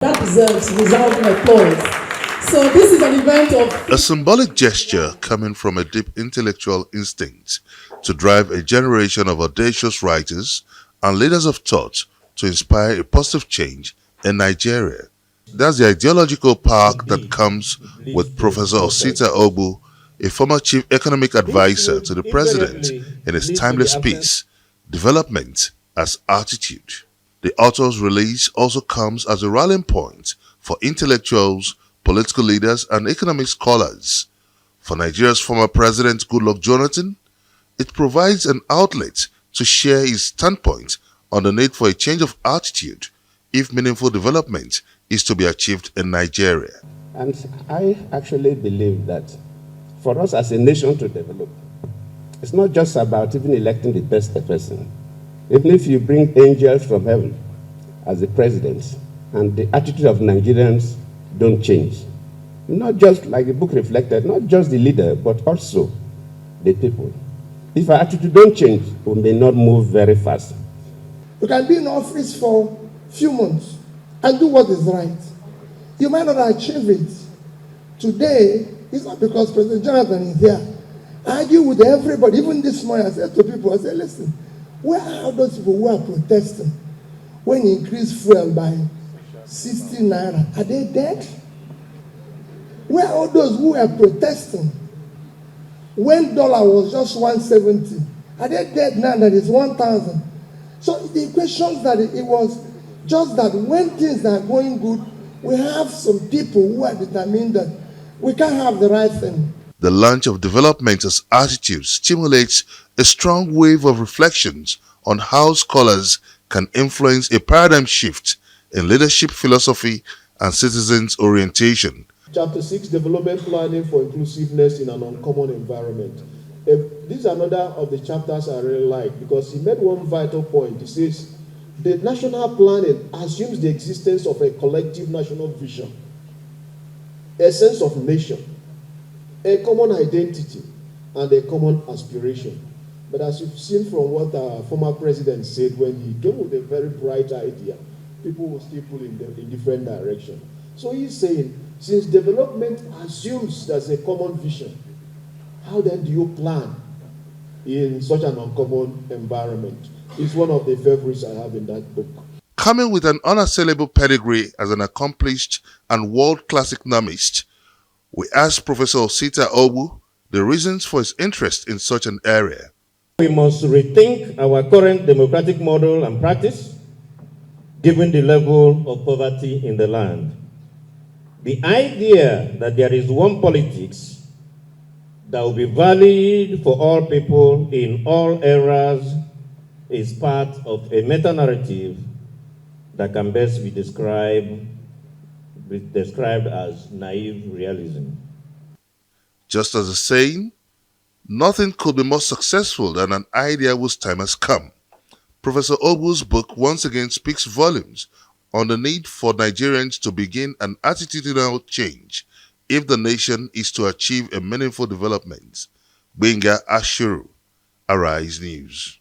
That deserves resounding applause. So this is an event of a symbolic gesture coming from a deep intellectual instinct to drive a generation of audacious writers and leaders of thought to inspire a positive change in Nigeria. That's the ideological park that comes with Professor Osita Ogbu, a former chief economic advisor to the president, in his timeless piece, Development as Attitude. The author's release also comes as a rallying point for intellectuals, political leaders, and economic scholars. For Nigeria's former president Goodluck Jonathan, it provides an outlet to share his standpoint on the need for a change of attitude if meaningful development is to be achieved in Nigeria. And I actually believe that for us as a nation to develop, it's not just about even electing the best person. Even if you bring angels from heaven as the president and the attitude of Nigerians don't change, not just like the book reflected, not just the leader, but also the people. If our attitude don't change, we may not move very fast. You can be in office for a few months and do what is right. You might not achieve it. Today, it's not because President Jonathan is here. I argue with everybody, even this morning, I said to people, I said, listen, where are those people who are protesting when he increased fuel by 60 naira? Are they dead? Where are those who are protesting when dollar was just 170? Are they dead now that it's 1,000? So the question that it was just that when things are going good, we have some people who are determined that we can't have the right thing. The launch of Development as Attitude stimulates a strong wave of reflections on how scholars can influence a paradigm shift in leadership philosophy and citizens' orientation. Chapter 6, Development Planning for Inclusiveness in an Uncommon Environment. This is another of the chapters I really like because he made one vital point. He says, the national planning assumes the existence of a collective national vision, a sense of nation, a common identity, and a common aspiration. But as you've seen from what our former president said when he came with a very bright idea, people will still pull in different directions. So he's saying, since development assumes there's a common vision, how then do you plan in such an uncommon environment? It's one of the favorites I have in that book. Coming with an unassailable pedigree as an accomplished and world-class economist, we asked Professor Osita Ogbu the reasons for his interest in such an area. We must rethink our current democratic model and practice, given the level of poverty in the land. The idea that there is one politics that will be valid for all people in all eras is part of a meta-narrative that can best be described as naive realism. Just as a saying, nothing could be more successful than an idea whose time has come. Professor Ogbu's book once again speaks volumes on the need for Nigerians to begin an attitudinal change if the nation is to achieve a meaningful development. Benga Ashuru, Arise News.